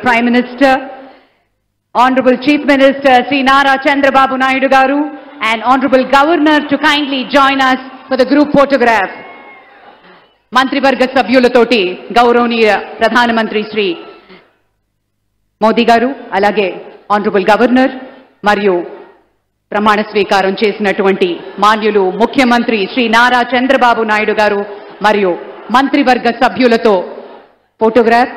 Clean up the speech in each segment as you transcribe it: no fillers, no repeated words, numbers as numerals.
Prime Minister, Honorable Chief Minister Sri Nara Chandrababu Naidu Garu and Honorable Governor to kindly join us for the group photograph. Mantrivarga Sabhyulatoti Gauravaniya Pradhana Mantri Sri Modi Garu alage Honorable Governor Mariyu ప్రమాణ స్వీకారం చేసినటువంటి మాన్యులు ముఖ్యమంత్రి శ్రీ నారా చంద్రబాబు నాయుడు గారు మరియు మంత్రివర్గ సభ్యులతో photograph.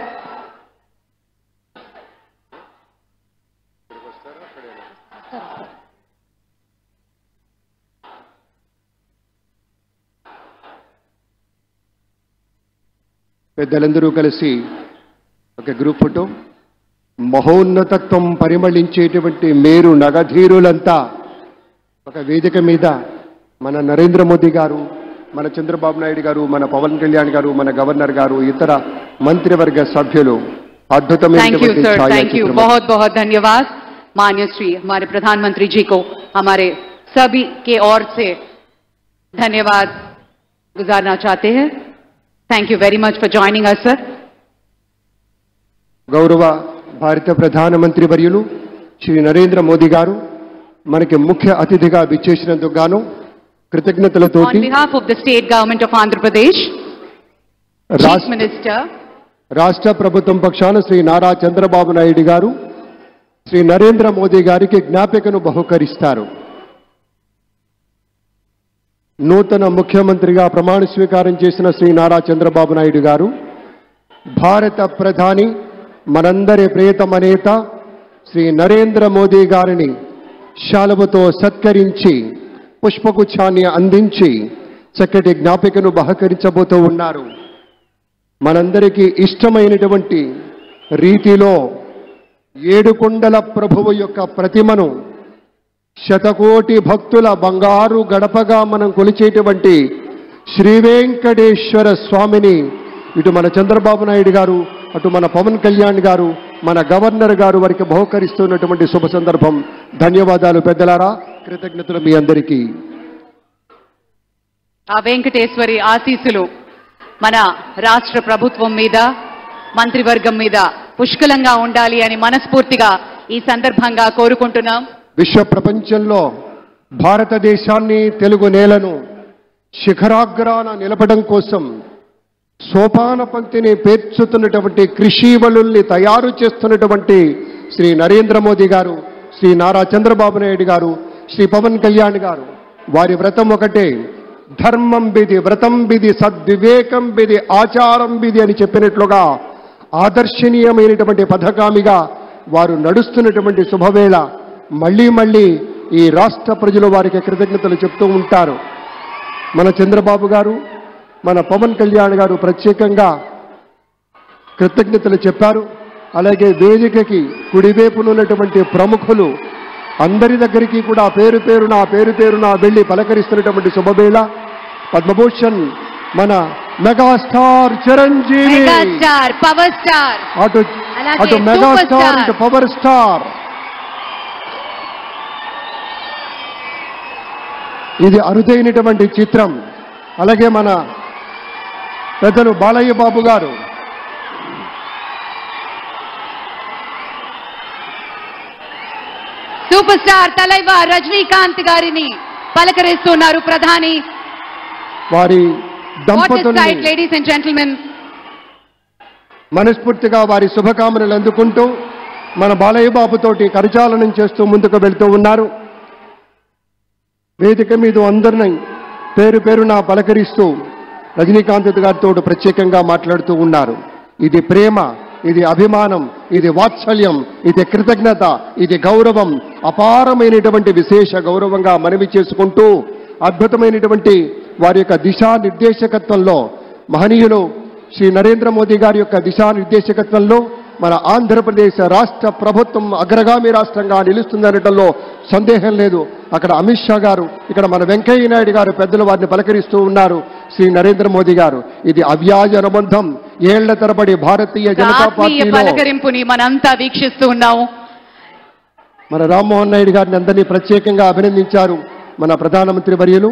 పెద్దలందరూ కలిసి ఒక గ్రూప్ ఫోటో. మహోన్నతత్వం పరిమళించేటువంటి మేరు నగధీరులంతా ఒక వేదిక మీద మన నరేంద్ర మోదీ గారు, మన చంద్రబాబు నాయుడు గారు, మన పవన్ కళ్యాణ్ గారు, మన గవర్నర్ గారు, ఇతర మంత్రివర్గ సభ్యులు అద్భుతమైనటువంటి ఛాయాచిత్రం. बहुत बहुत धन्यवाद माननीय श्री हमारे प्रधानमंत्री जी को हमारे सभी के ओर से धन्यवाद गुजारना चाहते हैं. Thank you very much for joining us, sir. గౌరవ భారత ప్రధానమంత్రి వర్యులు శ్రీ నరేంద్ర మోదీ గారు మనకి ముఖ్య అతిథిగా విచ్చేసినందుకు గాను కృతజ్ఞతలతోటి On behalf of the state government of Andhra Pradesh, Chief Minister, రాష్ట్ర ప్రభుత్వం పక్షాన శ్రీ నారా చంద్రబాబు నాయుడు గారు శ్రీ నరేంద్ర మోదీ గారికి జ్ఞాపికను బహుకరిస్తారు. నూతన ముఖ్యమంత్రిగా ప్రమాణ స్వీకారం చేసిన శ్రీ నారా చంద్రబాబు నాయుడు గారు భారత ప్రధాని మనందరి ప్రియతమ నేత శ్రీ నరేంద్ర మోదీ గారిని శాలువతో సత్కరించి పుష్పగుచ్ఛాన్ని అందించి చక్కటి జ్ఞాపికను బహకరించబోతూ ఉన్నారు. మనందరికీ ఇష్టమైనటువంటి రీతిలో ఏడుకొండల ప్రభువు యొక్క ప్రతిమను శతకోటి భక్తుల బంగారు గడపగా మనం కొలిచేటువంటి శ్రీ వెంకటేశ్వర స్వామిని ఇటు మన చంద్రబాబు నాయుడు గారు, అటు మన పవన్ కళ్యాణ్ గారు, మన గవర్నర్ గారు వారికి బహుకరిస్తున్నటువంటి శుభ సందర్భం. ధన్యవాదాలు పెద్దలారా, కృతజ్ఞతలు మీ అందరికీ. ఆ వెంకటేశ్వరి ఆశీస్సులు మన రాష్ట్ర ప్రభుత్వం మీద, మంత్రివర్గం మీద పుష్కలంగా ఉండాలి అని మనస్ఫూర్తిగా ఈ సందర్భంగా కోరుకుంటున్నాం. విశ్వ ప్రపంచంలో భారతదేశాన్ని, తెలుగు నేలను శిఖరాగ్రాన నిలపడం కోసం సోపాన పంక్తిని పేర్చుతున్నటువంటి కృషివలుల్ని తయారు చేస్తున్నటువంటి శ్రీ నరేంద్ర మోదీ గారు, శ్రీ నారా చంద్రబాబు నాయుడు గారు, శ్రీ పవన్ కళ్యాణ్ గారు వారి వ్రతం ఒకటే. ధర్మం బిది, వ్రతం బిది, సద్వివేకం బిది, ఆచారం బిది అని చెప్పినట్లుగా ఆదర్శనీయమైనటువంటి పథకామిగా వారు నడుస్తున్నటువంటి శుభవేళ మళ్ళీ మళ్ళీ ఈ రాష్ట్ర ప్రజలు వారికి కృతజ్ఞతలు చెప్తూ ఉంటారు. మన చంద్రబాబు గారు, మన పవన్ కళ్యాణ్ గారు ప్రత్యేకంగా కృతజ్ఞతలు చెప్పారు. అలాగే వేదికకి కుడివైపునున్నటువంటి ప్రముఖులు అందరి దగ్గరికి కూడా పేరు పేరున వెళ్ళి పలకరిస్తున్నటువంటి శుభవేళ. పద్మభూషణ్ మన మెగాస్టార్ చిరంజీవి, పవర్ స్టార్, అటు మెగాస్టార్, ఇటు పవర్ స్టార్. ఇది అరుదైనటువంటి చిత్రం. అలాగే మన పెద్దలు బాలయ్య బాబు గారు, సూపర్ స్టార్ తలైవర్ రజనీకాంత్ గారిని పలకరిస్తున్నారు ప్రధాని. వారి దంపతుల్ని లేడీస్ అండ్ జెంటిల్మెన్ మనస్ఫూర్తిగా వారి శుభకామనలు అందుకుంటూ మన బాలయ్య బాబుతోటి కరచాలనం చేస్తూ ముందుకు వెళ్తూ ఉన్నారు. వేదిక మీద అందరినీ పేరున పలకరిస్తూ రజనీకాంత్ గారితో ప్రత్యేకంగా మాట్లాడుతూ ఉన్నారు. ఇది ప్రేమ, ఇది అభిమానం, ఇది వాత్సల్యం, ఇది కృతజ్ఞత, ఇది గౌరవం, అపారమైనటువంటి విశేష గౌరవంగా మనవి చేసుకుంటూ అద్భుతమైనటువంటి వారి యొక్క దిశానిర్దేశకత్వంలో మహనీయులు శ్రీ నరేంద్ర మోదీ గారి యొక్క దిశానిర్దేశకత్వంలో మన ఆంధ్రప్రదేశ్ రాష్ట్ర ప్రభుత్వం అగ్రగామి రాష్ట్రంగా నిలుస్తుందనటంలో సందేహం లేదు. అక్కడ అమిత్ షా గారు, ఇక్కడ మన వెంకయ్య నాయుడు గారు పెద్దలు వారిని పలకరిస్తూ ఉన్నారు. శ్రీ నరేంద్ర మోదీ గారు, ఇది అవ్యాజ అనుబంధం. ఏళ్ల తరబడి భారతీయ జనతా పార్టీ పలకరింపుని మనంతా వీక్షిస్తూ ఉన్నాము. మన రామ్మోహన్ నాయుడు గారిని అందరినీ ప్రత్యేకంగా అభినందించారు మన ప్రధానమంత్రి వర్యులు.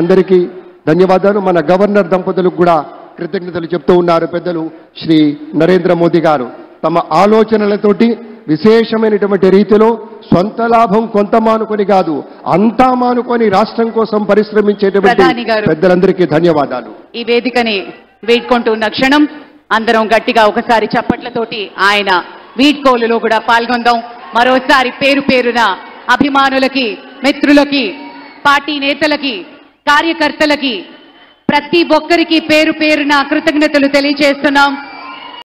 అందరికీ ధన్యవాదాలు. మన గవర్నర్ దంపతులకు కూడా కృతజ్ఞతలు చెప్తూ ఉన్నారు పెద్దలు శ్రీ నరేంద్ర మోదీ గారు. తమ ఆలోచనలతోటి విశేషమైనటువంటి రీతిలో సొంత లాభం కొంత మానుకొని కాదు, అంతా మానుకొని రాష్ట్రం కోసం పరిశ్రమించేటువంటి పెద్దలందరికీ ధన్యవాదాలు. ఈ వేదికని వేడుకుంటున్న క్షణం అందరం గట్టిగా ఒకసారి చప్పట్లతోటి ఆయన వీడ్కోలులో కూడా పాల్గొందాం. మరోసారి పేరు పేరున అభిమానులకి, మిత్రులకి, పార్టీ నేతలకి, కార్యకర్తలకి, ప్రతి ఒక్కరికి పేరు పేరున కృతజ్ఞతలు తెలియజేస్తున్నాం.